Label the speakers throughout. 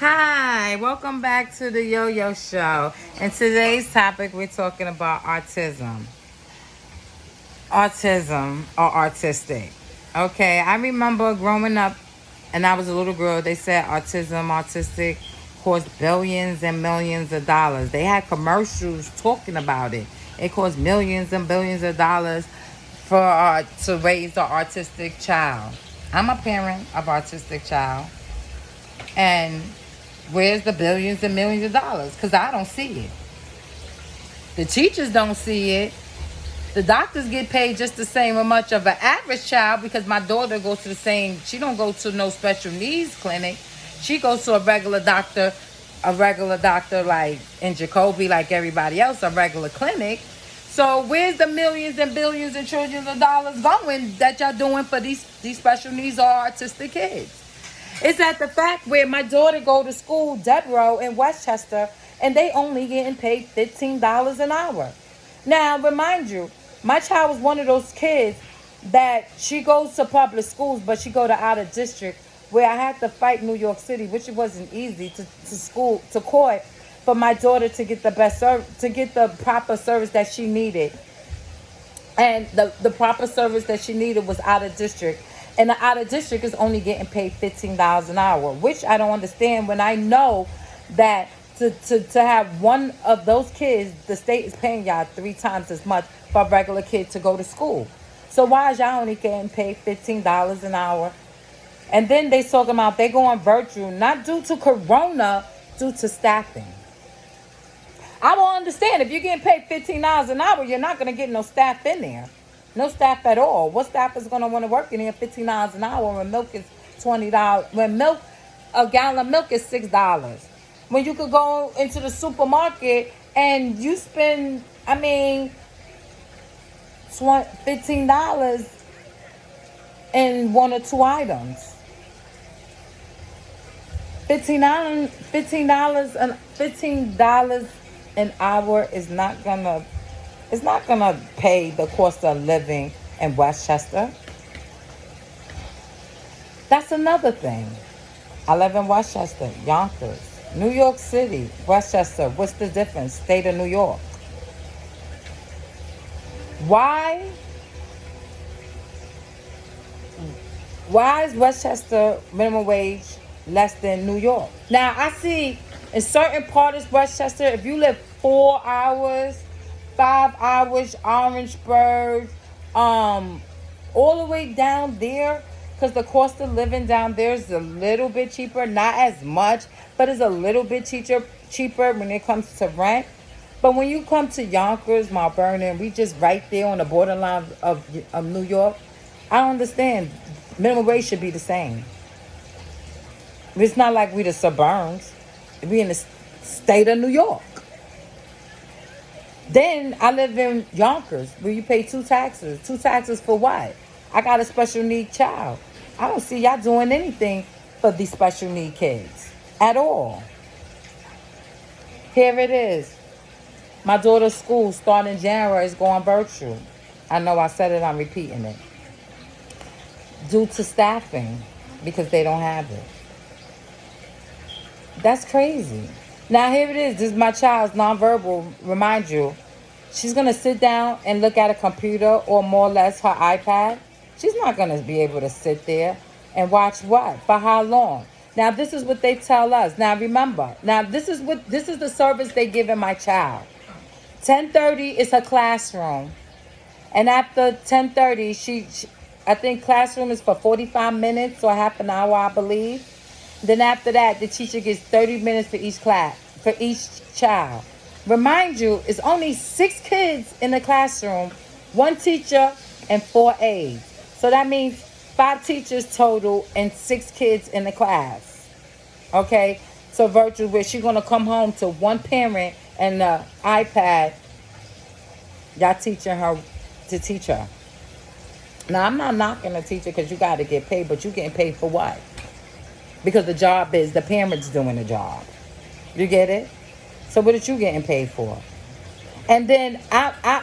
Speaker 1: Hi, welcome back to the Yo Yo Show. And today's topic, we're talking about autism. Autism or artistic. Okay, I remember growing up and I was a little girl, they said autistic cost billions and millions of dollars. They had commercials talking about it. It cost millions and billions of dollars for to raise an artistic child. I'm a parent of artistic child. And where's the billions and millions of dollars? Because I don't see it. The teachers don't see it. The doctors get paid just the same as much of an average child because my daughter goes to the same. She don't go to no special needs clinic. She goes to a regular doctor like in Jacoby, like everybody else, a regular clinic. So where's the millions and billions and trillions of dollars going that y'all doing for these special needs or artistic kids? It's at the fact where my daughter go to school, Deborah in Westchester, and they only getting paid $15 an hour. Now, remind you, my child was one of those kids that she goes to public schools, but she go to out of district where I had to fight New York City, which it wasn't easy to court for my daughter to get the to get the proper service that she needed. And the proper service that she needed was out of district. And the out of district is only getting paid $15 an hour, which I don't understand when I know that to have one of those kids, the state is paying y'all 3 times as much for a regular kid to go to school. So why is y'all only getting paid $15 an hour? And then they talking about they going virtual, not due to corona, due to staffing. I don't understand. If you're getting paid $15 an hour, you're not going to get no staff in there. No staff at all. What staff is going to want to work in here $15 an hour when milk is $20? When a gallon of milk is $6. When you could go into the supermarket and you spend, $15 in 1 or 2 items. $15 an hour is not gonna. It's not gonna pay the cost of living in Westchester. That's another thing. I live in Westchester, Yonkers, New York City, Westchester. What's the difference? State of New York. Why? Why is Westchester minimum wage less than New York? Now I see in certain parts of Westchester, if you live 4 hours, 5 hours, Orangeburg, all the way down there, because the cost of living down there is a little bit cheaper, not as much, but it's a little bit cheaper when it comes to rent. But when you come to Yonkers, Mount Vernon, we just right there on the borderline of New York. I don't understand. Minimum wage should be the same. It's not like we the suburbs. We in the state of New York. Then I live in Yonkers where you pay 2 taxes. 2 taxes for what? I got a special need child. I don't see y'all doing anything for these special need kids at all. Here it is. My daughter's school starting in January is going virtual. I know I said it, I'm repeating it. Due to staffing, because they don't have it. That's crazy. Now here it is. This is my child's nonverbal. Remind you, she's gonna sit down and look at a computer or more or less her iPad. She's not gonna be able to sit there and watch what? For how long? Now this is what they tell us. Now remember. Now this is the service they give in my child. 10:30 is her classroom, and after 10:30, she I think classroom is for 45 minutes or half an hour, I believe. Then after that, the teacher gets 30 minutes for each class, for each child. Remind you, it's only 6 kids in the classroom, 1 teacher and 4 aides. So that means 5 teachers total and 6 kids in the class. Okay? So virtual, where she's going to come home to 1 parent and the iPad, y'all teaching her to teach her. Now, I'm not knocking the teacher because you got to get paid, but you getting paid for what? Because the job is the parents doing the job. You get it? So what are you getting paid for? And then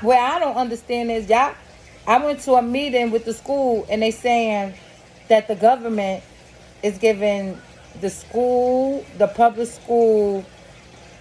Speaker 1: where I don't understand is I went to a meeting with the school and they saying that the government is giving the public school,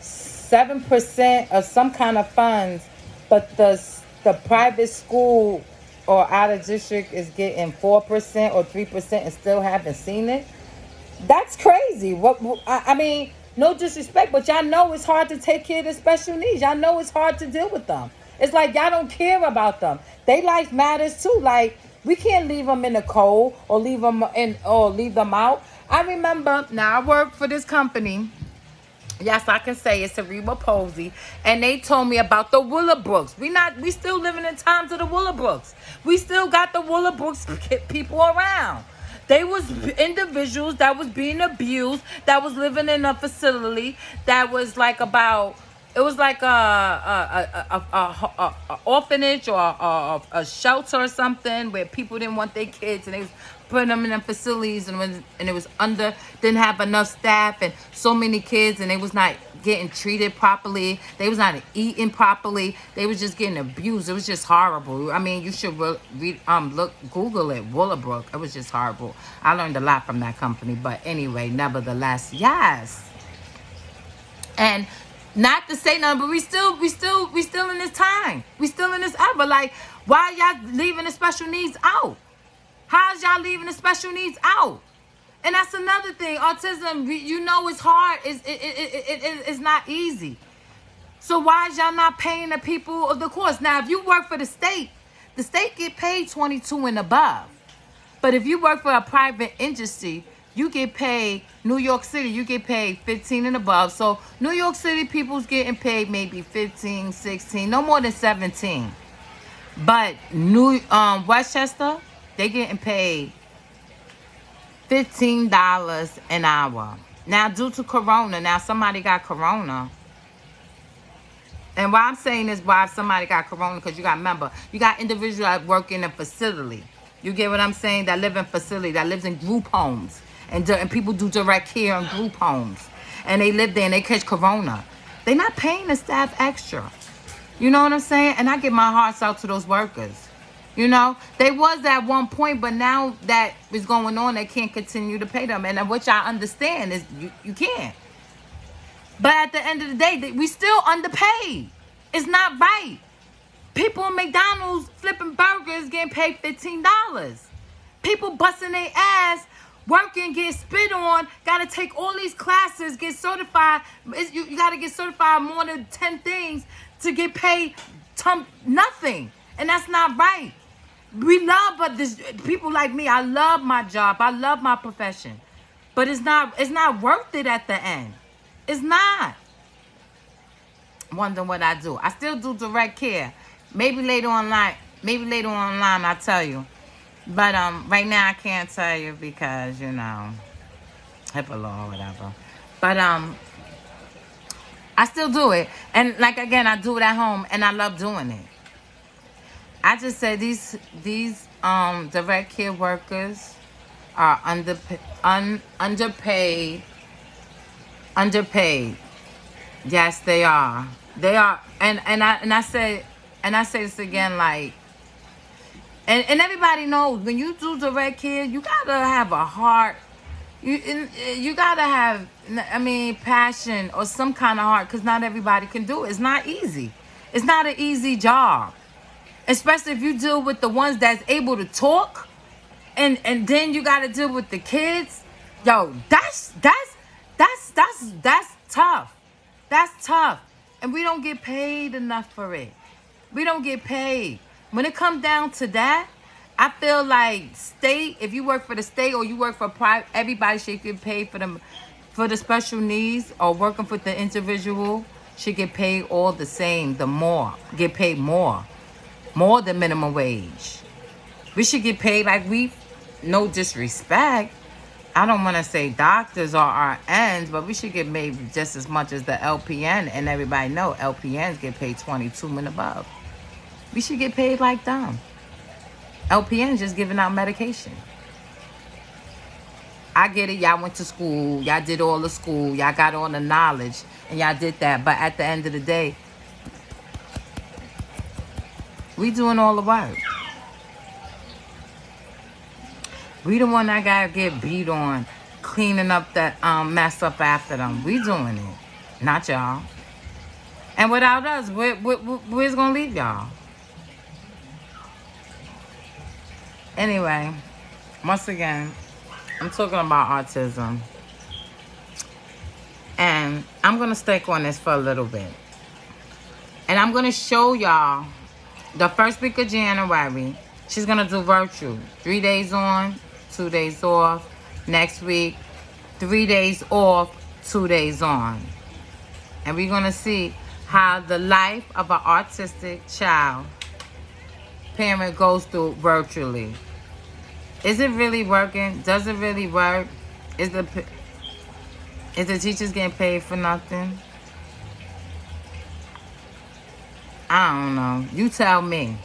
Speaker 1: 7% of some kind of funds, but the private school or out of district is getting 4% or 3% and still haven't seen it. That's crazy. I mean, no disrespect, but y'all know it's hard to take care of the special needs. Y'all know it's hard to deal with them. It's like y'all don't care about them. They life matters too. Like we can't leave them in the cold or leave them out. I remember. Now I work for this company. Yes, I can say it's Cerebral Palsy, and they told me about the Willowbrooks. We still living in times of the Willowbrooks. We still got the Willowbrooks people around. They was individuals that was being abused, that was living in a facility that was like about. It was like a orphanage or a shelter or something where people didn't want their kids, and they was putting them in the facilities, and it was didn't have enough staff and so many kids, and they was not getting treated properly. They was not eating properly. They was just getting abused. It was just horrible. I mean, you should Google it, Willowbrook. It was just horrible. I learned a lot from that company, but anyway, nevertheless, yes. And not to say nothing, but we still in this time. We still in this era. Like, why y'all leaving the special needs out? How's y'all leaving the special needs out? And that's another thing. Autism, you know, it's hard. It's not easy. So why is y'all not paying the people of the course? Now, if you work for the state get paid 22 and above. But if you work for a private industry, you get paid. New York City, you get paid 15 and above. So New York City people's getting paid maybe 15, 16, no more than 17. But Westchester, they getting paid $15 an hour. Now, due to Corona, now somebody got Corona. And why I'm saying is why somebody got Corona, because you got, remember, you got individuals that work in a facility. You get what I'm saying? That live in facility, that lives in group homes. And people do direct care in group homes. And they live there and they catch Corona. They're not paying the staff extra. You know what I'm saying? And I give my hearts out to those workers. You know, they was at one point, but now that is going on, they can't continue to pay them. And which I understand is you can't. But at the end of the day, we still underpaid. It's not right. People in McDonald's flipping burgers getting paid $15. People busting their ass, working, getting spit on, got to take all these classes, get certified. You got to get certified more than 10 things to get paid nothing. And that's not right. But people like me, I love my job. I love my profession. But it's not worth it at the end. It's not. Wonder what I do. I still do direct care. Maybe later online I'll tell you. But right now I can't tell you because, you know, HIPAA law or whatever. But I still do it. And like again, I do it at home and I love doing it. I just say these direct care workers are underpaid. Underpaid. Yes, they are. They are. And I say this again, like, and everybody knows when you do direct care, you gotta have a heart. You gotta have, passion or some kind of heart, because not everybody can do it. It's not easy. It's not an easy job. Especially if you deal with the ones that's able to talk, and then you got to deal with the kids. Yo, that's tough. That's tough, and we don't get paid enough for it. We don't get paid. When it comes down to that, I feel like state. If you work for the state or you work for private, everybody should get paid for the special needs, or working for the individual should get paid all the same. Get paid more than minimum wage. We should get paid like no disrespect. I don't want to say doctors or RNs, but we should get paid just as much as the LPN. And everybody know LPNs get paid 22 and above. We should get paid like them. LPNs just giving out medication. I get it. Y'all went to school. Y'all did all the school. Y'all got all the knowledge. And y'all did that. But at the end of the day, we doing all the work. We the one that gotta get beat on, cleaning up that mess up after them. We doing it, not y'all. And without us, where's gonna leave y'all? Anyway, once again, I'm talking about autism. And I'm going to stick on this for a little bit. And I'm going to show y'all the first week of January. She's going to do virtual. 3 days on, 2 days off. Next week, 3 days off, 2 days on. And we're going to see how the life of an autistic child parent goes through virtually. Is it really working? Does it really work? Is the teachers getting paid for nothing? I don't know. You tell me.